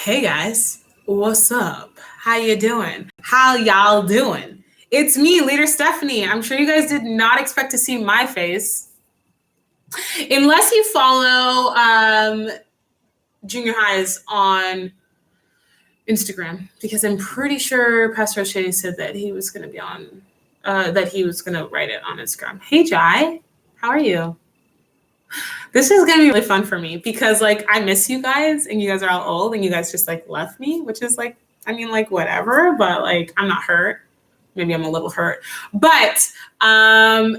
Hey guys, what's up? How you doing? How y'all doing? It's me, Leader Stephanie. I'm sure you guys did not expect to see my face. Unless you follow junior highs on Instagram, because I'm pretty sure Pastor O'Shea said that he was going to be on, that he was going to write it on Instagram. Hey Jai, how are you? This is going to be really fun for me because like I miss you guys and you guys are all old and you guys just like left me, which is like, I mean, like whatever, but like I'm not hurt. Maybe I'm a little hurt, but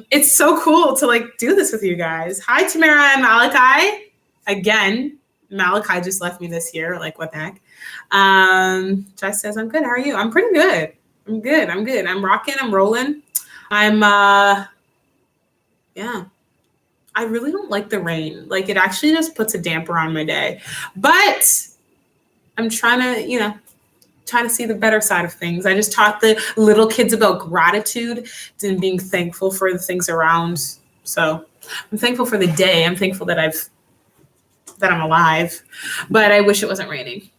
it's so cool to like do this with you guys. Hi, Tamara and Malachi. Again, Malachi just left me this year. Like what the heck? Jai says, I'm good. How are you? I'm pretty good. I'm good. I'm rocking. I'm rolling. Yeah. I really don't like the rain. Like it actually just puts a damper on my day. But I'm trying to see the better side of things. I just taught the little kids about gratitude and being thankful for the things around. So I'm thankful for the day. I'm thankful that I'm alive. But I wish it wasn't raining.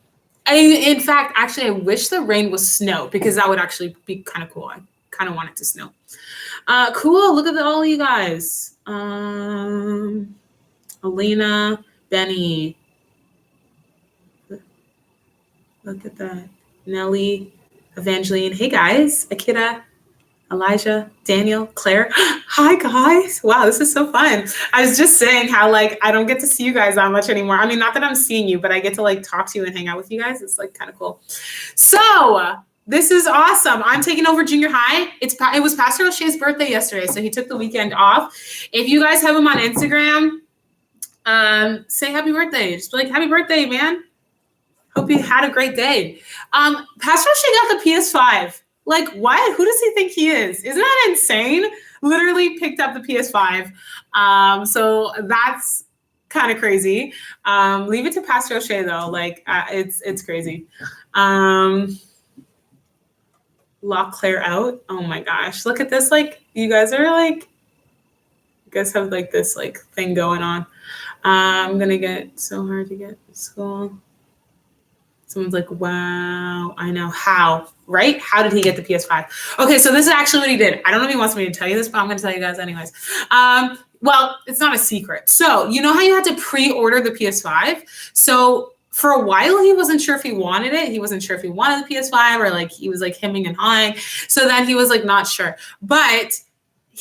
In fact, actually, I wish the rain was snow because that would actually be kind of cool. I kind of want it to snow. Cool. Look at all you guys. Alina, Benny. Look at that. Nellie, Evangeline. Hey guys. Akita, Elijah, Daniel, Claire. Hi guys. Wow, this is so fun. I was just saying how like I don't get to see you guys that much anymore. I mean, not that I'm seeing you, but I get to like talk to you and hang out with you guys. It's like kind of cool. So this is awesome. I'm taking over junior high. It was Pastor O'Shea's birthday yesterday, so he took the weekend off. If you guys have him on Instagram, say happy birthday. Just be like, happy birthday, man. Hope you had a great day. Pastor O'Shea got the PS5. Like, what? Who does he think he is? Isn't that insane? Literally picked up the PS5. So that's kind of crazy. Leave it to Pastor O'Shea, though. Like, it's crazy. Lock Claire out. Oh my gosh. Look at this. Like, you guys are like, you guys have like this like thing going on. I'm going to get so hard to get to school. Someone's like, wow, I know how, right? How did he get the PS5? Okay, so this is actually what he did. I don't know if he wants me to tell you this, but I'm going to tell you guys anyways. Well, it's not a secret. So you know how you had to pre-order the PS5? So for a while, he wasn't sure if he wanted it. He wasn't sure if he wanted the PS5 or like he was like hemming and hawing. So then he was like not sure. But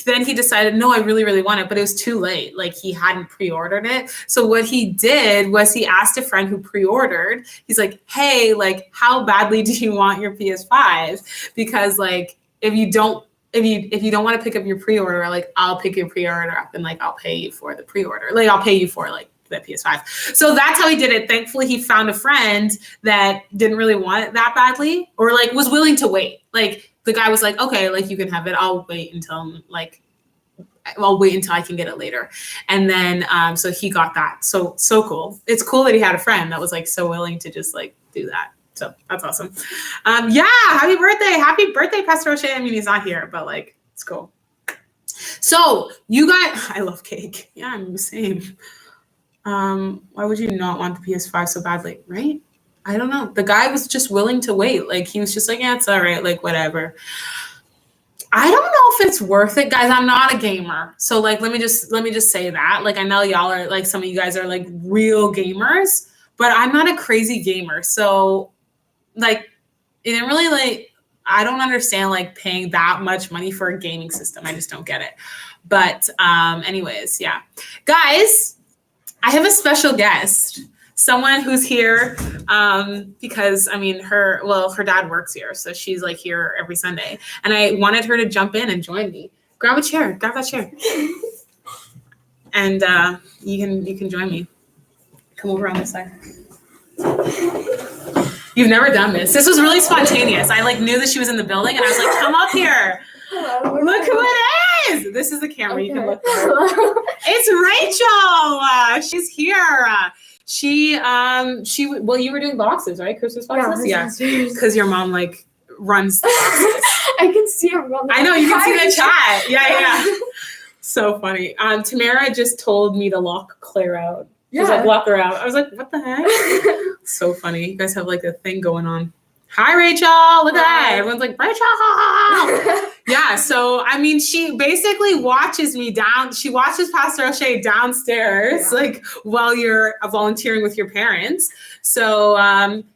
then he decided, no, I really, really want it. But it was too late. Like he hadn't pre-ordered it. So what he did was he asked a friend who pre-ordered. He's like, hey, like how badly do you want your PS5? Because like if you don't want to pick up your pre-order, like I'll pick your pre-order up and like I'll pay you for the pre-order. Like I'll pay you for like the PS5. So that's how he did it. Thankfully, he found a friend that didn't really want it that badly or like was willing to wait. Like the guy was like, okay, like you can have it. I'll wait until I can get it later. And then, so he got that. So cool. It's cool that he had a friend that was like so willing to just like do that. So that's awesome. Yeah. Happy birthday, Pastor O'Shea. I mean, he's not here, but like, it's cool. So you guys, I love cake. Yeah, I'm the same. Why would you not want the PS5 so badly, right? I don't know. The guy was just willing to wait. Like he was just like, yeah, it's all right. Like whatever. I don't know if it's worth it, guys. I'm not a gamer. So like, let me just say that. Like, I know y'all are like, some of you guys are like real gamers, but I'm not a crazy gamer. So like, it didn't really like, I don't understand like paying that much money for a gaming system. I just don't get it. But anyways, yeah. Guys, I have a special guest. Someone who's here because I mean her dad works here, so she's like here every Sunday, and I wanted her to jump in and join me. Grab that chair, and you can join me. Come over on this side. You've never done this. This was really spontaneous. I like knew that she was in the building, and I was like, come up here. Hello. Look who it is. This is the camera. Okay. You can look. It's Rachel. She's here. Well, you were doing boxes, right? Christmas boxes? Yeah. Because your mom like runs the boxes. I can see her run. I know, you can see the chat. Yeah. So funny. Tamara just told me to lock Claire out. She was like, lock her out. I was like, what the heck? So funny. You guys have like a thing going on. Hi, Rachel. Look at that. Everyone's like, Rachel. Yeah. So, I mean, she basically watches me down. She watches Pastor O'Shea downstairs, like while you're volunteering with your parents. So,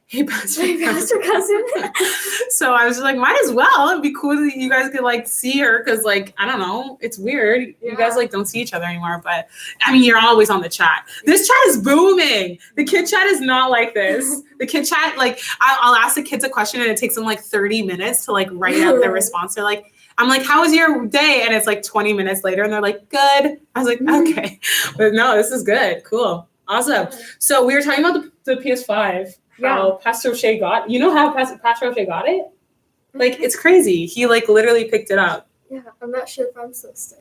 hey, Pastor Cousin. So I was just like, might as well. It'd be cool that you guys could like see her. Cause like, I don't know. It's weird. Yeah. You guys like don't see each other anymore, but I mean, you're always on the chat. This chat is booming. The kid chat is not like this. The kid chat, like I'll ask the kids a question and it takes them like 30 minutes to like write out their response. They're like, I'm like, how was your day? And it's like 20 minutes later and they're like, good. I was like, okay. But no, this is good. Cool. Awesome. So we were talking about the PS5. How Pastor O'Shea got, you know how Pastor O'Shea got it? Like, it's crazy. He like literally picked it up. Yeah, I'm not sure if I'm supposed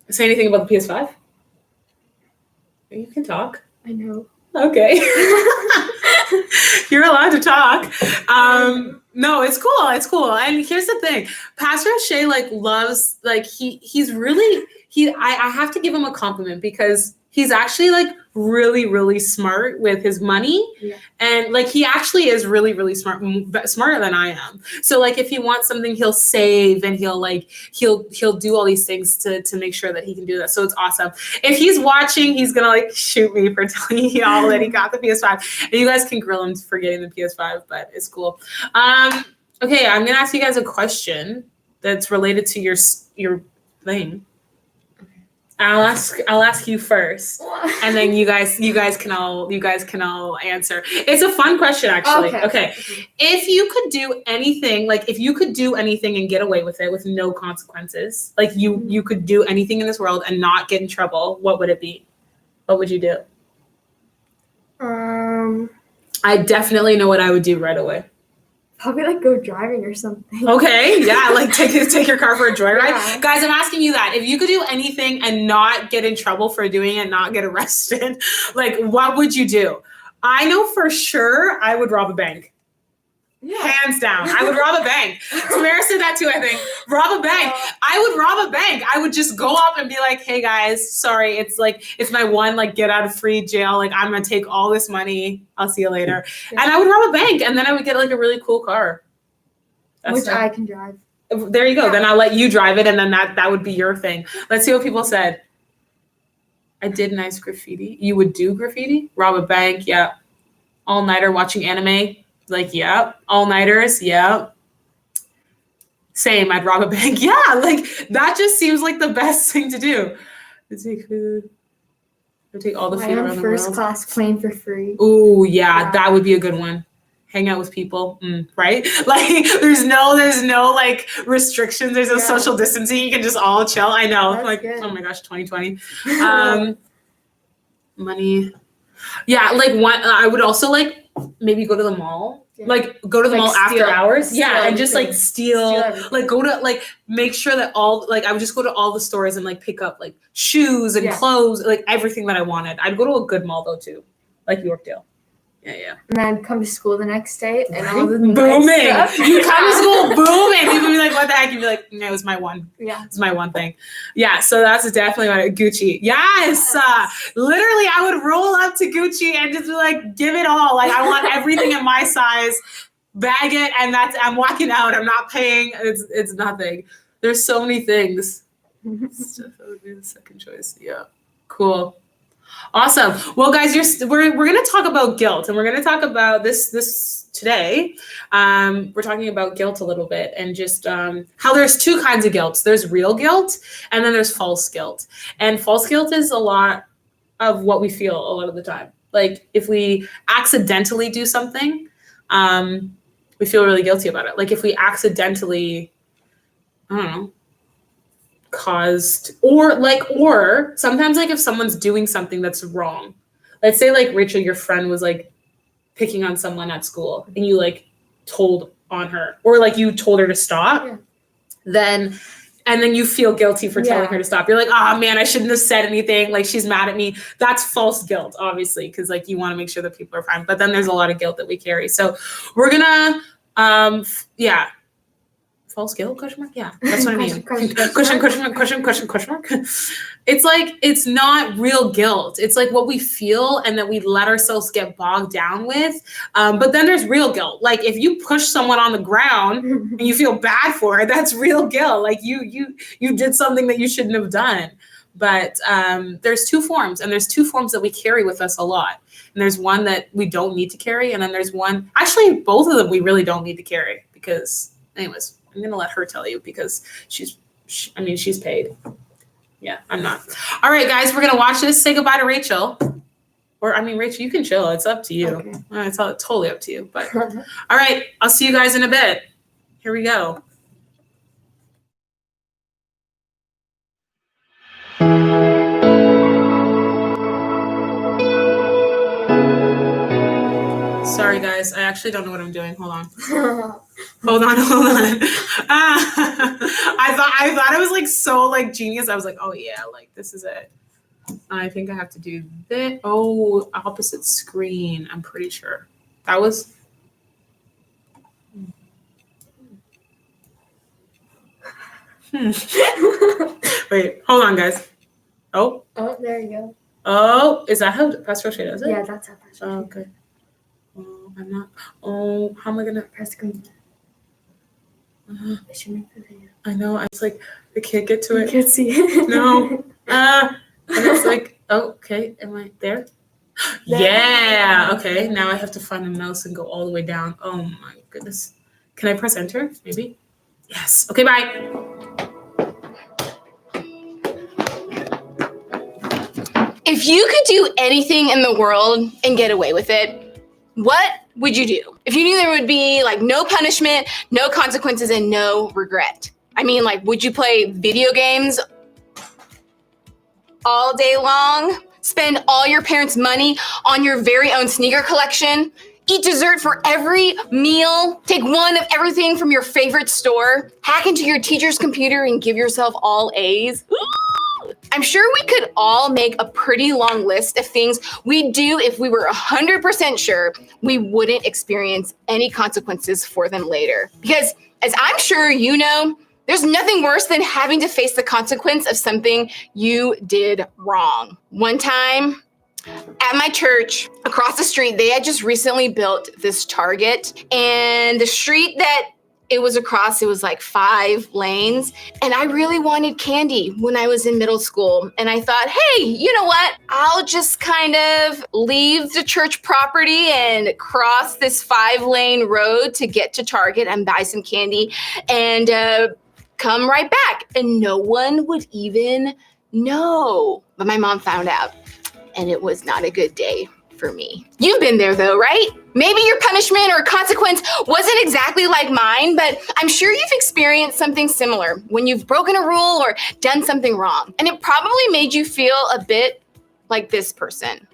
to say anything about the PS5. You can talk. I know. Okay. You're allowed to talk. No, it's cool. It's cool. And here's the thing. Pastor O'Shea like loves, like he's really, I have to give him a compliment because he's actually like really, really smart with his money. Yeah. And like, he actually is really, really smart, smarter than I am. So like, if he wants something, he'll save and he'll do all these things to make sure that he can do that. So it's awesome. If he's watching, he's going to like shoot me for telling y'all that he got the PS5. And you guys can grill him for getting the PS5, but it's cool. Okay. I'm going to ask you guys a question that's related to your thing. I'll ask you first, and then you guys can all answer. It's a fun question, actually. Okay. If you could do anything, and get away with it with no consequences, like you could do anything in this world and not get in trouble, what would it be? What would you do? I definitely know what I would do right away. Probably like go driving or something. Okay, yeah, like take your car for a joyride. Yeah. Guys, I'm asking you that. If you could do anything and not get in trouble for doing it, not get arrested, like what would you do? I know for sure I would rob a bank. Yeah. Hands down. I would rob a bank. Samara said that too, I think. Rob a bank. I would rob a bank. I would just go up and be like, hey guys, sorry, it's my one like get out of free jail. Like I'm gonna take all this money. I'll see you later. Yeah. And I would rob a bank and then I would get like a really cool car. Which I can drive. There you go. Yeah. Then I'll let you drive it and then that would be your thing. Let's see what people said. I did nice graffiti. You would do graffiti? Rob a bank, yeah. All-nighter watching anime. Like, yeah, all-nighters, yeah. Same, I'd rob a bank. Yeah, like, that just seems like the best thing to do. Take food. Take all the food around the world. First class plane for free. Ooh, yeah, that would be a good one. Hang out with people, right? Like, there's no like restrictions. There's no social distancing. You can just all chill. I know. That's like, good. Oh my gosh, 2020. Money. Yeah, like I would also like maybe go to the mall. Yeah. Like go to the mall after hours. Yeah, and just like steal like go to like make sure that all like I would just go to all the stores and like pick up like shoes and clothes, like everything that I wanted. I'd go to a good mall though too, like Yorkdale. Yeah. And then come to school the next day and all the booming. You come to school booming. People be like, what the heck? You'd be like, no, it was my one. Yeah. It's my one thing. Yeah. So that's definitely what Gucci. Yes. Literally, I would roll up to Gucci and just be like, give it all. Like, I want everything in my size, bag it. And I'm walking out. I'm not paying. It's nothing. There's so many things. That would be the second choice. Yeah. Cool. Awesome. Well, guys, we're going to talk about guilt, and we're going to talk about this today. We're talking about guilt a little bit, and just how there's two kinds of guilt. There's real guilt, and then there's false guilt. And false guilt is a lot of what we feel a lot of the time. Like if we accidentally do something, we feel really guilty about it. Like if we accidentally, I don't know, caused or sometimes like if someone's doing something that's wrong, let's say like Rachel, your friend was like picking on someone at school and you like told on her or like you told her to stop, then you feel guilty for telling her to stop. You're like, oh man, I shouldn't have said anything, like she's mad at me. That's false guilt, obviously, because like you want to make sure that people are fine, but then there's a lot of guilt that we carry. So we're gonna false guilt, question mark? Yeah, that's what I mean. Question mark. It's like, it's not real guilt. It's like what we feel and that we let ourselves get bogged down with. But then there's real guilt. Like if you push someone on the ground and you feel bad for it, that's real guilt. Like you did something that you shouldn't have done. But there's two forms, and there's two forms that we carry with us a lot. And there's one that we don't need to carry, and then there's one, actually both of them we really don't need to carry, because anyways, I'm gonna let her tell you, because she's paid. Yeah, I'm not. All right, guys, we're gonna watch this. Say goodbye to Rachel. Or Rachel, you can chill. It's up to you. Okay. It's totally up to you. But all right, I'll see you guys in a bit. Here we go. Sorry, guys. I actually don't know what I'm doing. Hold on. Hold on. I thought it was like so like genius. I was like, oh yeah, like this is it. I think I have to do this. Oh, opposite screen. I'm pretty sure that was. Wait, hold on, guys. Oh, there you go. Oh, is that how Pastor O'Shea does it? Yeah, that's how Pastor O'Shea. Oh, okay. Oh, I'm not. Oh, how am I gonna press green? I should make the video. I know. I was like, I can't get to it. I can't see it. No. And it's like, oh, okay. Am I there? Yeah. Okay. Now I have to find the mouse and go all the way down. Oh my goodness. Can I press enter? Maybe. Yes. Okay. Bye. If you could do anything in the world and get away with it, what would you do? If you knew there would be like no punishment, no consequences, and no regret. Would you play video games all day long? Spend all your parents' money on your very own sneaker collection? Eat dessert for every meal? Take one of everything from your favorite store? Hack into your teacher's computer and give yourself all A's? I'm sure we could all make a pretty long list of things we'd do if we were 100% sure we wouldn't experience any consequences for them later. Because as I'm sure you know, there's nothing worse than having to face the consequence of something you did wrong. One time at my church across the street, they had just recently built this Target, and the street that it was across, it was like 5 lanes. And I really wanted candy when I was in middle school. And I thought, hey, you know what? I'll just kind of leave the church property and cross this 5-lane road to get to Target and buy some candy and come right back. And no one would even know. But my mom found out, and it was not a good day for me. You've been there though, right? Maybe your punishment or consequence wasn't exactly like mine, but I'm sure you've experienced something similar when you've broken a rule or done something wrong. And it probably made you feel a bit like this person.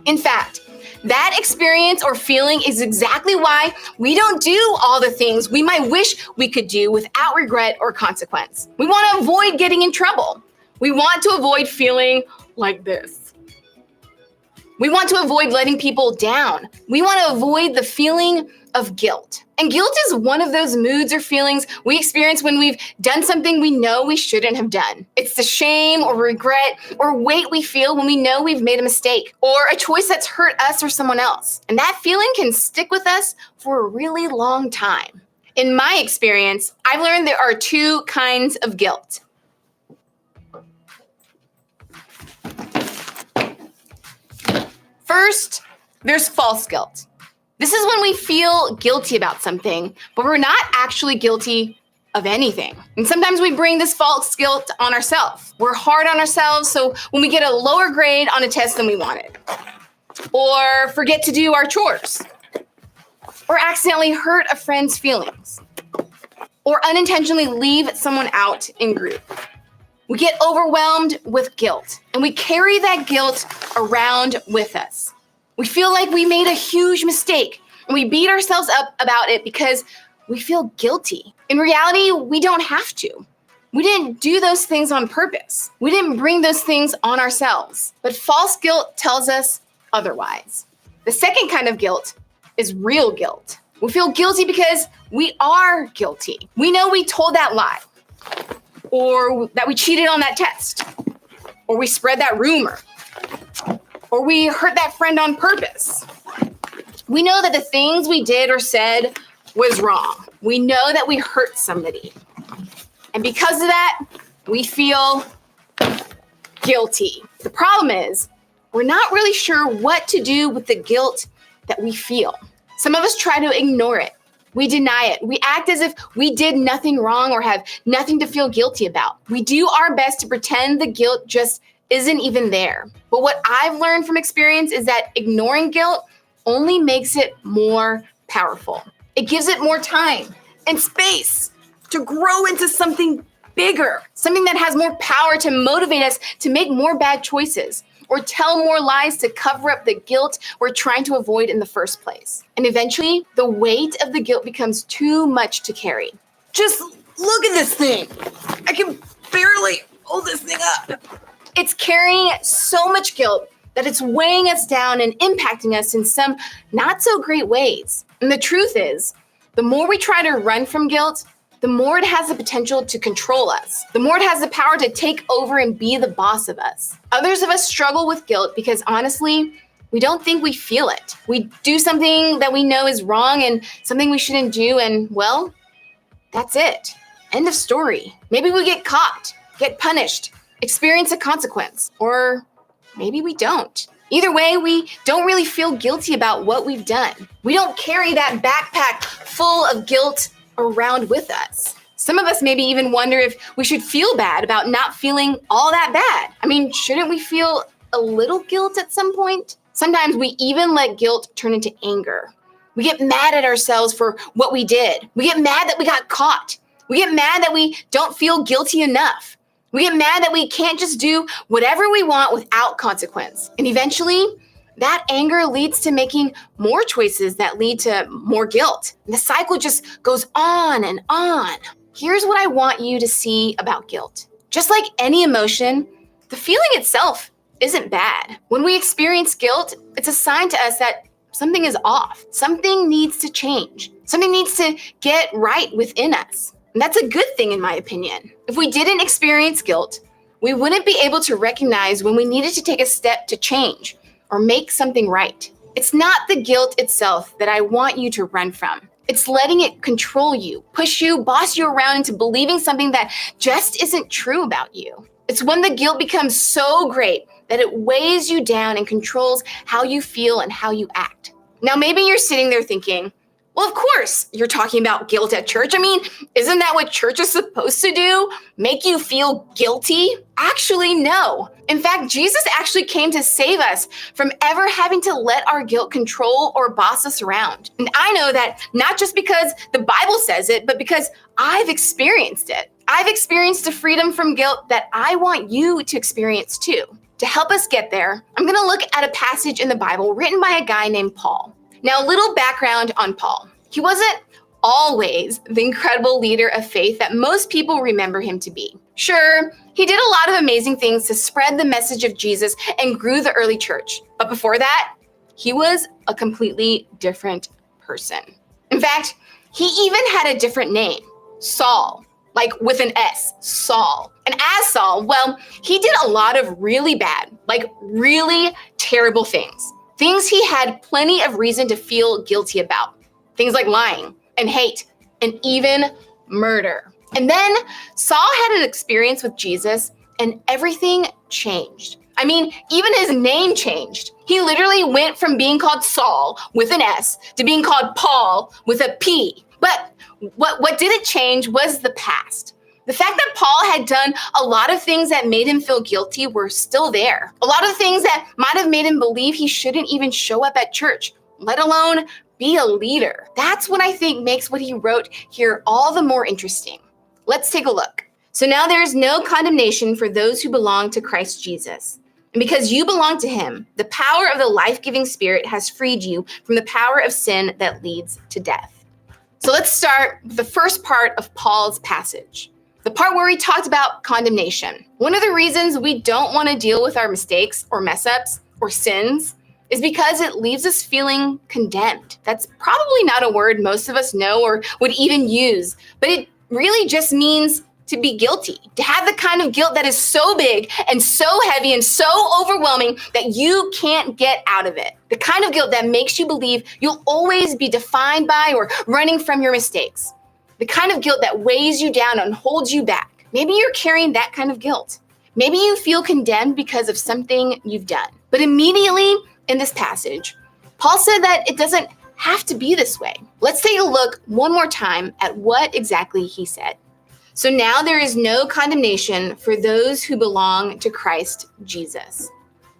In fact, that experience or feeling is exactly why we don't do all the things we might wish we could do without regret or consequence. We want to avoid getting in trouble. We want to avoid feeling like this. We want to avoid letting people down. We want to avoid the feeling of guilt. And guilt is one of those moods or feelings we experience when we've done something we know we shouldn't have done. It's the shame or regret or weight we feel when we know we've made a mistake or a choice that's hurt us or someone else. And that feeling can stick with us for a really long time. In my experience, I've learned there are 2 kinds of guilt. First, there's false guilt. This is when we feel guilty about something, but we're not actually guilty of anything. And sometimes we bring this false guilt on ourselves. We're hard on ourselves, so when we get a lower grade on a test than we wanted, or forget to do our chores, or accidentally hurt a friend's feelings, or unintentionally leave someone out in group. We get overwhelmed with guilt, and we carry that guilt around with us. We feel like we made a huge mistake, and we beat ourselves up about it because we feel guilty. In reality, we don't have to. We didn't do those things on purpose. We didn't bring those things on ourselves. But false guilt tells us otherwise. The second kind of guilt is real guilt. We feel guilty because we are guilty. We know we told that lie, or that we cheated on that test, or we spread that rumor, or we hurt that friend on purpose. We know that the things we did or said was wrong. We know that we hurt somebody. And because of that, we feel guilty. The problem is, we're not really sure what to do with the guilt that we feel. Some of us try to ignore it. We deny it. We act as if we did nothing wrong or have nothing to feel guilty about. We do our best to pretend the guilt just isn't even there. But what I've learned from experience is that ignoring guilt only makes it more powerful. It gives it more time and space to grow into something bigger, something that has more power to motivate us to make more bad choices or tell more lies to cover up the guilt we're trying to avoid in the first place. And eventually, the weight of the guilt becomes too much to carry. Just look at this thing. I can barely hold this thing up. It's carrying so much guilt that it's weighing us down and impacting us in some not so great ways. And the truth is, the more we try to run from guilt, the more it has the potential to control us. The more it has the power to take over and be the boss of us. Others of us struggle with guilt because honestly, we don't think we feel it. We do something that we know is wrong and something we shouldn't do, and well, that's it. End of story. Maybe we get caught, get punished, experience a consequence, or maybe we don't. Either way, we don't really feel guilty about what we've done. We don't carry that backpack full of guilt around with us. Some of us maybe even wonder if we should feel bad about not feeling all that bad. I mean, shouldn't we feel a little guilt at some point? Sometimes we even let guilt turn into anger. We get mad at ourselves for what we did. We get mad that we got caught. We get mad that we don't feel guilty enough. We get mad that we can't just do whatever we want without consequence. And eventually, that anger leads to making more choices that lead to more guilt. And the cycle just goes on and on. Here's what I want you to see about guilt. Just like any emotion, the feeling itself isn't bad. When we experience guilt, it's a sign to us that something is off. Something needs to change. Something needs to get right within us. And that's a good thing in my opinion. If we didn't experience guilt, we wouldn't be able to recognize when we needed to take a step to change or make something right. It's not the guilt itself that I want you to run from. It's letting it control you, push you, boss you around into believing something that just isn't true about you. It's when the guilt becomes so great that it weighs you down and controls how you feel and how you act. Now, maybe you're sitting there thinking, well, of course, you're talking about guilt at church. I mean, isn't that what church is supposed to do? Make you feel guilty? Actually, no. In fact, Jesus actually came to save us from ever having to let our guilt control or boss us around. And I know that not just because the Bible says it, but because I've experienced it. I've experienced the freedom from guilt that I want you to experience too. To help us get there, I'm going to look at a passage in the Bible written by a guy named Paul. Now, a little background on Paul. He wasn't always the incredible leader of faith that most people remember him to be. Sure, he did a lot of amazing things to spread the message of Jesus and grew the early church. But before that, he was a completely different person. In fact, he even had a different name, Saul, like with an S, Saul. And as Saul, well, he did a lot of really bad, like really terrible things. Things he had plenty of reason to feel guilty about. Things like lying and hate and even murder. And then Saul had an experience with Jesus and everything changed. I mean, even his name changed. He literally went from being called Saul with an S to being called Paul with a P. But what didn't change was the past. The fact that Paul had done a lot of things that made him feel guilty were still there. A lot of things that might have made him believe he shouldn't even show up at church, let alone be a leader. That's what I think makes what he wrote here all the more interesting. Let's take a look. So now there is no condemnation for those who belong to Christ Jesus. And because you belong to him, the power of the life-giving Spirit has freed you from the power of sin that leads to death. So let's start with the first part of Paul's passage. The part where he talked about condemnation. One of the reasons we don't want to deal with our mistakes or mess ups or sins is because it leaves us feeling condemned. That's probably not a word most of us know or would even use, but it really just means to be guilty, to have the kind of guilt that is so big and so heavy and so overwhelming that you can't get out of it. The kind of guilt that makes you believe you'll always be defined by or running from your mistakes. The kind of guilt that weighs you down and holds you back. Maybe you're carrying that kind of guilt. Maybe you feel condemned because of something you've done. But immediately in this passage, Paul said that it doesn't have to be this way. Let's take a look one more time at what exactly he said. So now there is no condemnation for those who belong to Christ Jesus.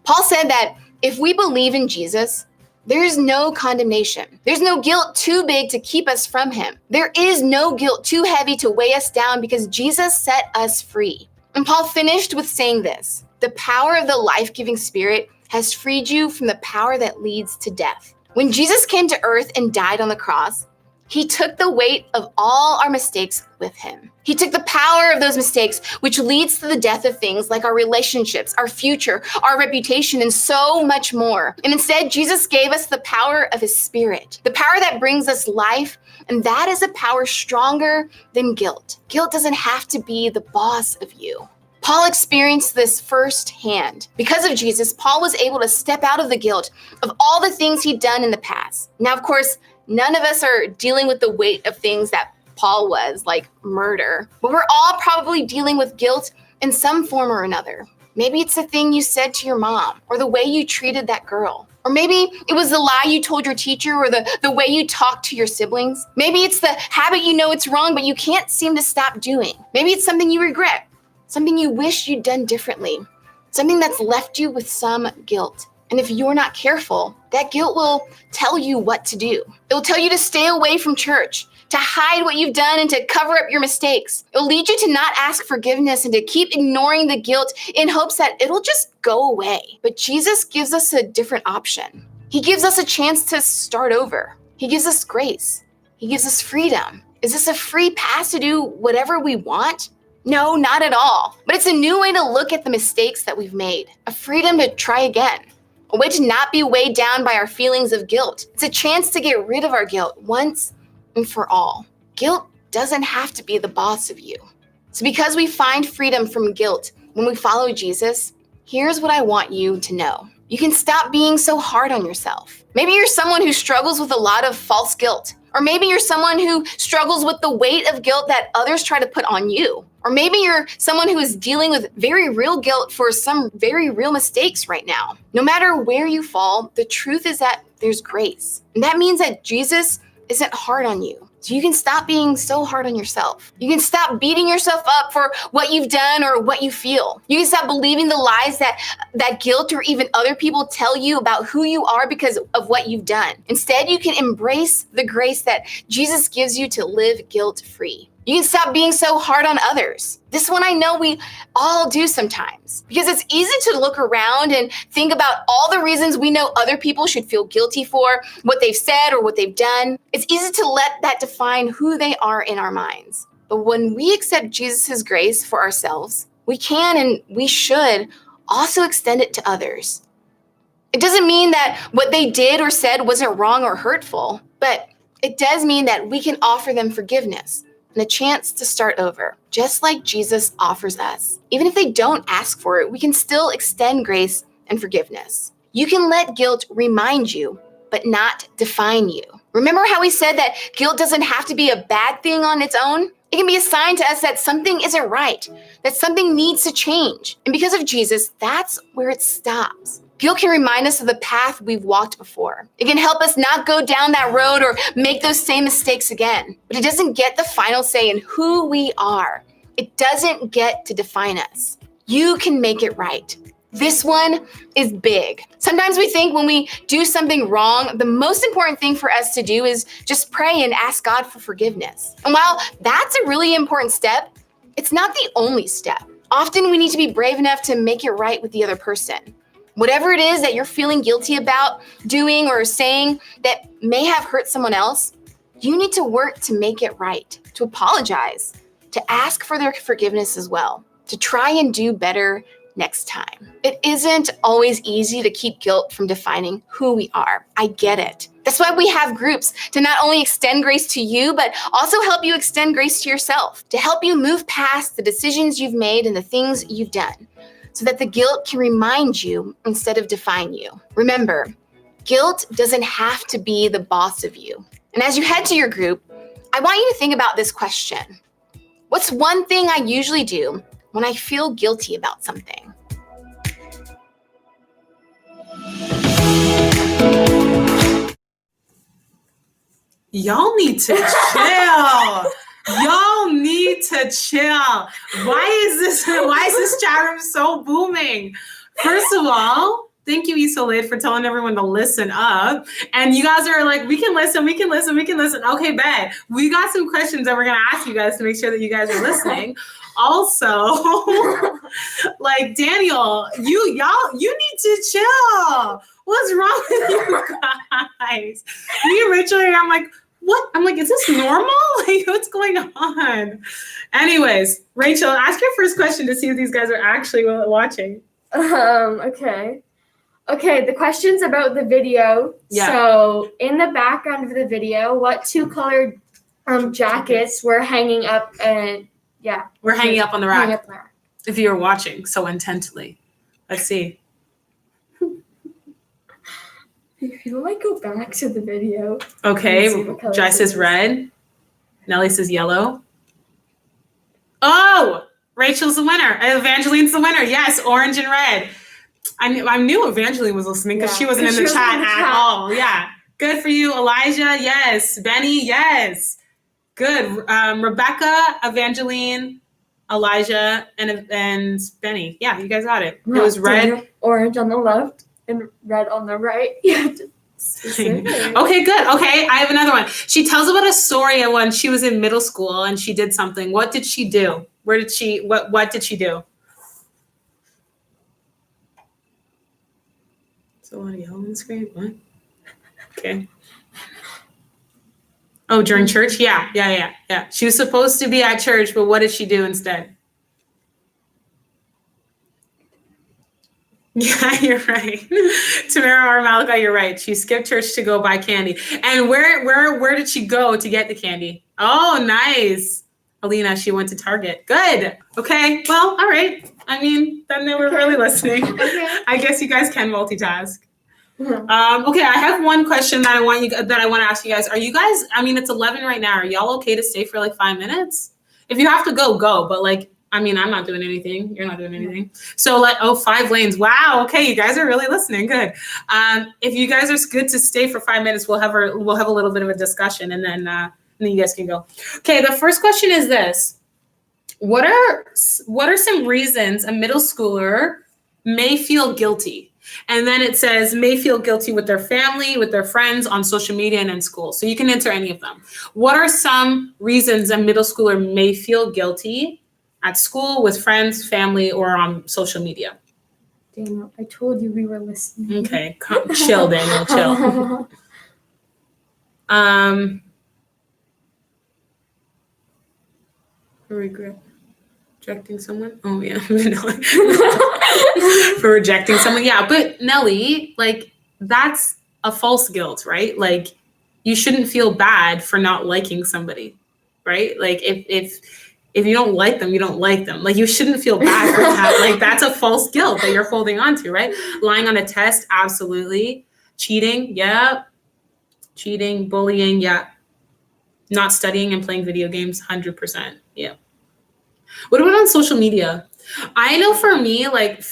Paul said that if we believe in Jesus, there is no condemnation. There's no guilt too big to keep us from him. There is no guilt too heavy to weigh us down because Jesus set us free. And Paul finished with saying this: the power of the life-giving Spirit has freed you from the power that leads to death. When Jesus came to earth and died on the cross, he took the weight of all our mistakes with him. He took the power of those mistakes, which leads to the death of things like our relationships, our future, our reputation, and so much more. And instead, Jesus gave us the power of his Spirit, the power that brings us life, and that is a power stronger than guilt. Guilt doesn't have to be the boss of you. Paul experienced this firsthand. Because of Jesus, Paul was able to step out of the guilt of all the things he'd done in the past. Now, of course, none of us are dealing with the weight of things that Paul was, like murder, but we're all probably dealing with guilt in some form or another. Maybe it's the thing you said to your mom, or the way you treated that girl. Or maybe it was the lie you told your teacher, or the way you talked to your siblings. Maybe it's the habit you know it's wrong, but you can't seem to stop doing. Maybe it's something you regret, something you wish you'd done differently, something that's left you with some guilt. And if you're not careful, that guilt will tell you what to do. It will tell you to stay away from church, to hide what you've done and to cover up your mistakes. It will lead you to not ask forgiveness and to keep ignoring the guilt in hopes that it'll just go away. But Jesus gives us a different option. He gives us a chance to start over. He gives us grace. He gives us freedom. Is this a free pass to do whatever we want? No, not at all. But it's a new way to look at the mistakes that we've made, a freedom to try again. A way to not be weighed down by our feelings of guilt. It's a chance to get rid of our guilt once and for all. Guilt doesn't have to be the boss of you. So because we find freedom from guilt when we follow Jesus, here's what I want you to know. You can stop being so hard on yourself. Maybe you're someone who struggles with a lot of false guilt. Or maybe you're someone who struggles with the weight of guilt that others try to put on you. Or maybe you're someone who is dealing with very real guilt for some very real mistakes right now. No matter where you fall, the truth is that there's grace. And that means that Jesus isn't hard on you. So you can stop being so hard on yourself. You can stop beating yourself up for what you've done or what you feel. You can stop believing the lies that guilt or even other people tell you about who you are because of what you've done. Instead, you can embrace the grace that Jesus gives you to live guilt-free. You can stop being so hard on others. This one I know we all do sometimes, because it's easy to look around and think about all the reasons we know other people should feel guilty for what they've said or what they've done. It's easy to let that define who they are in our minds. But when we accept Jesus' grace for ourselves, we can and we should also extend it to others. It doesn't mean that what they did or said wasn't wrong or hurtful, but it does mean that we can offer them forgiveness and a chance to start over, just like Jesus offers us. Even if they don't ask for it, we can still extend grace and forgiveness. You can let guilt remind you, but not define you. Remember how we said that guilt doesn't have to be a bad thing on its own? It can be a sign to us that something isn't right, that something needs to change. And because of Jesus, that's where it stops. Guilt can remind us of the path we've walked before. It can help us not go down that road or make those same mistakes again. But it doesn't get the final say in who we are. It doesn't get to define us. You can make it right. This one is big. Sometimes we think when we do something wrong, the most important thing for us to do is just pray and ask God for forgiveness. And while that's a really important step, it's not the only step. Often we need to be brave enough to make it right with the other person. Whatever it is that you're feeling guilty about doing or saying that may have hurt someone else, you need to work to make it right, to apologize, to ask for their forgiveness as well, to try and do better next time. It isn't always easy to keep guilt from defining who we are. I get it. That's why we have groups, to not only extend grace to you, but also help you extend grace to yourself, to help you move past the decisions you've made and the things you've done, so that the guilt can remind you instead of define you. Remember, guilt doesn't have to be the boss of you. And as you head to your group, I want you to think about this question. What's one thing I usually do when I feel guilty about something? Y'all need to chill. Y'all need to chill. Why is this chat room so booming? First of all, thank you, Isolade, for telling everyone to listen up. And you guys are like, we can listen. Okay, bet. We got some questions that we're going to ask you guys to make sure that you guys are listening. Also, like, Daniel, you need to chill. What's wrong with you guys? Me and Rachel, I'm like, what? I'm like, is this normal? Like, what's going on? Anyways, Rachel, ask your first question to see if these guys are actually watching. Okay. Okay, the question's about the video. Yeah. So in the background of the video, what two colored jackets were hanging up and We're hanging up on the rack. hanging up on the rack? If you're watching so intently. Let's see. If you like, go back to the video. Okay, Let's see what color Jai this says is. red. Nellie says yellow. Oh, Rachel's the winner. Evangeline's the winner. Yes, orange and red. I knew Evangeline was listening because Yeah, she wasn't in 'cause the she wasn't chat in the at chat. all. Yeah. Good for you, Elijah. Yes. Benny. Yes. Good. Rebecca, Evangeline, Elijah, and Benny. Yeah, you guys got it. It was red. Daniel, orange on the left and red on the right. Yeah. Specific. Okay, good. Okay, I have another one. She tells about a story of when she was in middle school and she did something. What did she do? What did she do? So what, yell on the screen? What? Okay. Oh, during church? Yeah. She was supposed to be at church, but what did she do instead? Yeah, you're right. Tamara or Malachi, you're right. She skipped church to go buy candy. And where did she go to get the candy? Oh, nice. Alina, she went to Target. Good. Okay. Well, all right. I mean, then they were really listening. Okay. I guess you guys can multitask. Mhm. Okay, I have one question that I want to ask you guys. Are you guys? I mean, it's 11 right now. Are y'all okay to stay for like 5 minutes? If you have to go, but like, I mean, I'm not doing anything. You're not doing anything. So like, 5 lanes. Wow. Okay, you guys are really listening. Good. If you guys are good to stay for 5 minutes, we'll have a little bit of a discussion, and then you guys can go. Okay. The first question is this: What are some reasons a middle schooler may feel guilty? And then it says may feel guilty with their family, with their friends, on social media, and in school. So you can answer any of them. What are some reasons a middle schooler may feel guilty at school, with friends, family, or on social media? Daniel, I told you we were listening. Okay, chill, Daniel, chill. Rejecting someone? Oh yeah. For rejecting someone. Yeah, but Nelly, like, that's a false guilt, right? Like, you shouldn't feel bad for not liking somebody, right? Like, if you don't like them, you don't like them. Like, you shouldn't feel bad for that. Like, that's a false guilt that you're holding on to, right? Lying on a test, absolutely. Cheating, yeah. Cheating, bullying, yeah. Not studying and playing video games, 100%, yeah. What about on social media? I know for me, like,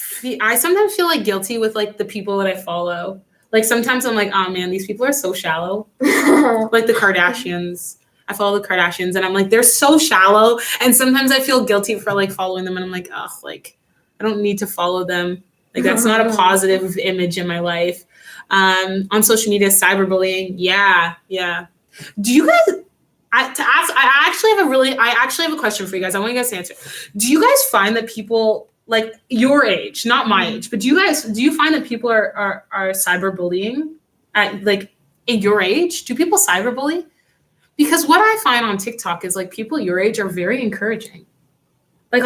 I sometimes feel like guilty with like the people that I follow. Like, sometimes I'm like, oh man, these people are so shallow. Like the Kardashians. I follow the Kardashians and I'm like, they're so shallow. And sometimes I feel guilty for like following them and I'm like, oh, like, I don't need to folloll them. Like, that's not a positive image in my life. On social media, cyberbullying. Yeah. Do you guys, I actually have a question for you guys. I want you guys to answer. Do you guys find that people like your age, not my age, but do you find that people are cyberbullying at like in your age? Do people cyberbully? Because what I find on TikTok is like people your age are very encouraging. Like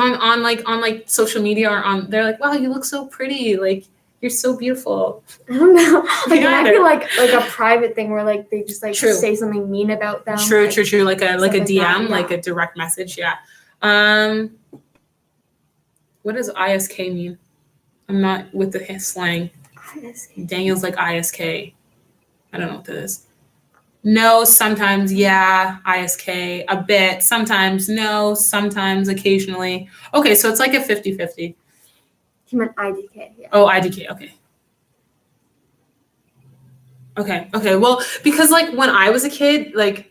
on social media or on, they're like, wow, you look so pretty. Like, you're so beautiful. I don't know. Like, Yeah, I feel like a private thing where like they just like True. say something mean about them. True. Like Like a like DM, that, like yeah. a direct message. Yeah. What does ISK mean? I'm not with the slang. Daniel's like ISK. I don't know what that is. No, sometimes, yeah, ISK, a bit, sometimes, no, sometimes, occasionally. Okay, so it's like a 50-50. He meant IDK. Yeah. Oh, IDK, okay. Okay, well, because like when I was a kid, like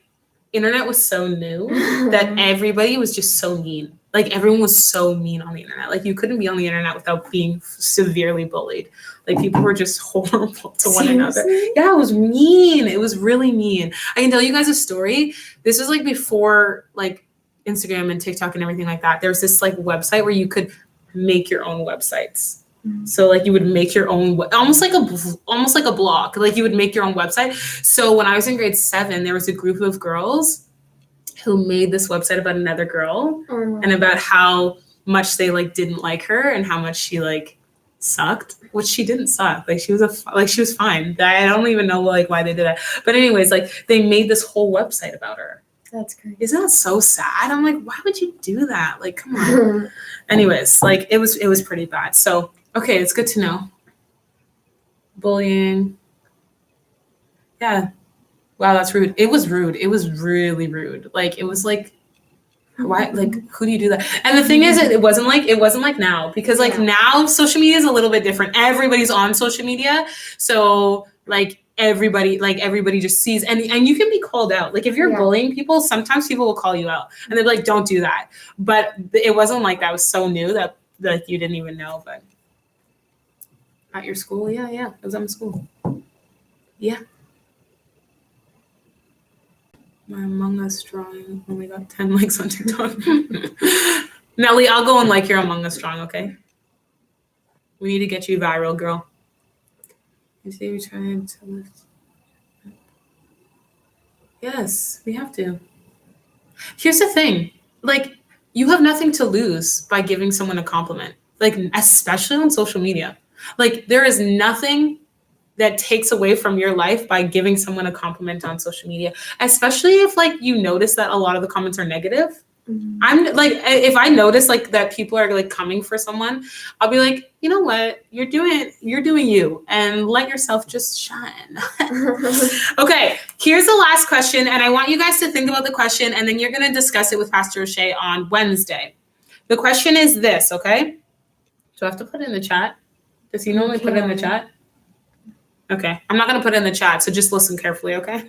internet was so new that everybody was just so mean. Like everyone was so mean on the internet. Like you couldn't be on the internet without being severely bullied. Like people were just horrible to one another. Yeah, it was mean. It was really mean. I can tell you guys a story. This was like before like Instagram and TikTok and everything like that. There was this like website where you could make your own websites. So like you would make your own, almost like a blog. Like you would make your own website. So when I was in grade 7, there was a group of girls who made this website about another girl and about how much they like didn't like her and how much she like sucked, which she didn't suck. Like she was fine. I don't even know like why they did that. But anyways, like they made this whole website about her. That's crazy. Isn't that so sad? I'm like, why would you do that? Like, come on. Anyways, like it was pretty bad. So okay, it's good to know. Bullying. Yeah. Wow, that's rude. It was rude. It was really rude. Like it was like, why? Like who do you do that? And the thing is, it wasn't like now, because like now social media is a little bit different. Everybody's on social media, so like everybody just sees, and you can be called out. Like if you're bullying people, sometimes people will call you out, and they're like, "Don't do that." But it wasn't like that. It was so new that like you didn't even know, but. At your school? Yeah. It was at my school. Yeah. My Among Us drawing only got 10 likes on TikTok. Nelly, I'll go and like your Among Us drawing, okay? We need to get you viral, girl. You say you're trying to lift. Yes, we have to. Here's the thing. Like, you have nothing to lose by giving someone a compliment. Like, especially on social media. Like, there is nothing that takes away from your life by giving someone a compliment on social media, especially if like you notice that a lot of the comments are negative. Mm-hmm. I'm like, if I notice like that people are like coming for someone, I'll be like, you know what, you're doing you, and let yourself just shine. Okay, here's the last question, and I want you guys to think about the question, and then you're going to discuss it with Pastor O'Shea on Wednesday. The question is this, okay? Do I have to put it in the chat? Does he normally put it in the chat? Okay, I'm not going to put it in the chat, so just listen carefully, okay?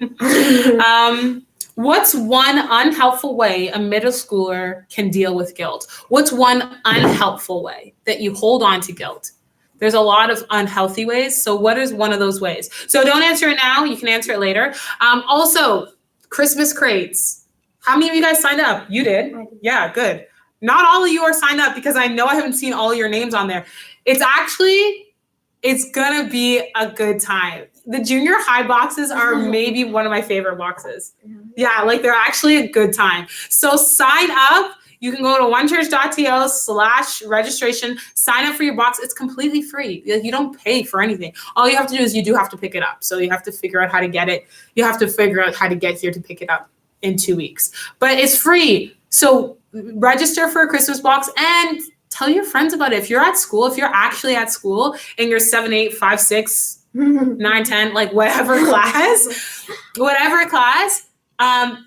What's one unhelpful way a middle schooler can deal with guilt? What's one unhelpful way that you hold on to guilt? There's a lot of unhealthy ways, so what is one of those ways? So don't answer it now, you can answer it later. Also, Christmas crates. How many of you guys signed up? You did? Yeah, good. Not all of you are signed up because I know I haven't seen all your names on there. It's gonna be a good time. The junior high boxes are maybe one of my favorite boxes. Yeah, like they're actually a good time. So sign up. You can go to onechurch.to/registration, sign up for your box. It's completely free. You don't pay for anything. All you have to do is you do have to pick it up. So you have to figure out how to get it. You have to figure out how to get here to pick it up in 2 weeks. But it's free. So register for a Christmas box and tell your friends about it. If you're actually at school in your 7, 8, 5, 6, 9, 10, like whatever class,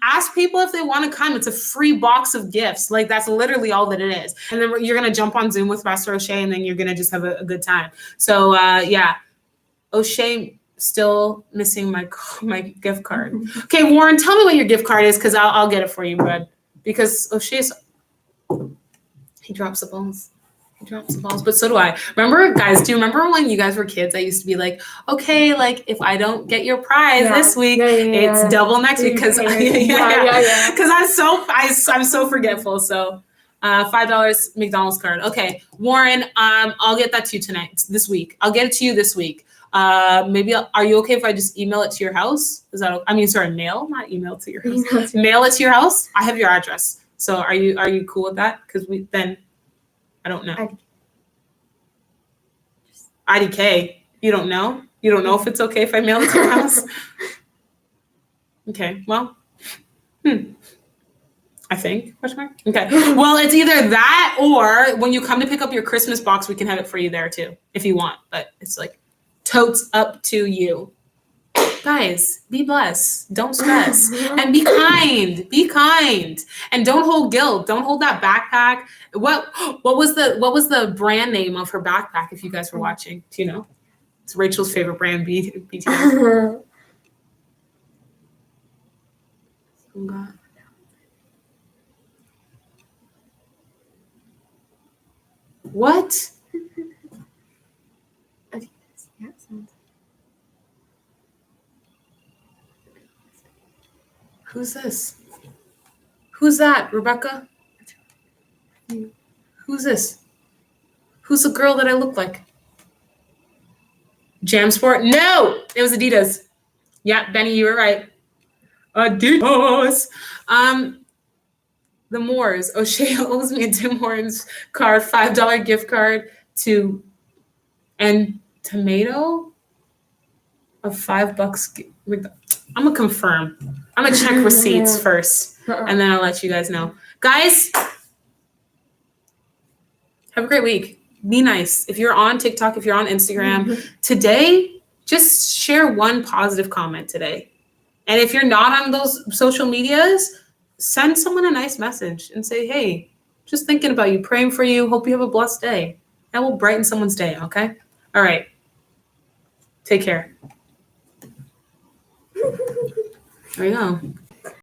ask people if they want to come. It's a free box of gifts. Like that's literally all that it is. And then you're going to jump on Zoom with Pastor O'Shea and then you're going to just have a good time. So yeah, O'Shea still missing my gift card. Okay, Warren, tell me what your gift card is because I'll get it for you, bud. Because O'Shea's... He drops the balls. But so do I. Remember, guys, do you remember when you guys were kids? I used to be like, okay, like if I don't get your prize this week, it's double next week because I'm so forgetful. So $5 McDonald's card. Okay, Warren, I'll get that to you this week. I'll get it to you this week. Maybe are you okay if I just email it to your house? Is that mail, not email to your house. Mail it to your house. I have your address. So are you cool with that? Because I don't know. IDK. IDK. You don't know? You don't know if it's okay if I mail it to your house? Okay, well, I think. Question mark? Okay. Well, it's either that or when you come to pick up your Christmas box, we can have it for you there too, if you want. But it's like totes up to you. Guys, be blessed. Don't stress. And be kind. Be kind. And don't hold guilt. Don't hold that backpack. What was the brand name of her backpack if you guys were watching? Do you know? It's Rachel's favorite brand, BTS. Oh God. What? Who's this? Who's that, Rebecca? Who's this? Who's the girl that I look like? JamSport? No! It was Adidas. Yeah, Benny, you were right. Adidas. The Moors. O'Shea owes me a Tim Hortons card, $5 gift card to and tomato of $5. I'm gonna confirm. I'm gonna check receipts first, and then I'll let you guys know. Guys, have a great week. Be nice. If you're on TikTok, if you're on Instagram, today, just share one positive comment today. And if you're not on those social medias, send someone a nice message and say, hey, just thinking about you, praying for you. Hope you have a blessed day. That will brighten someone's day, okay? All right. Take care. There you go.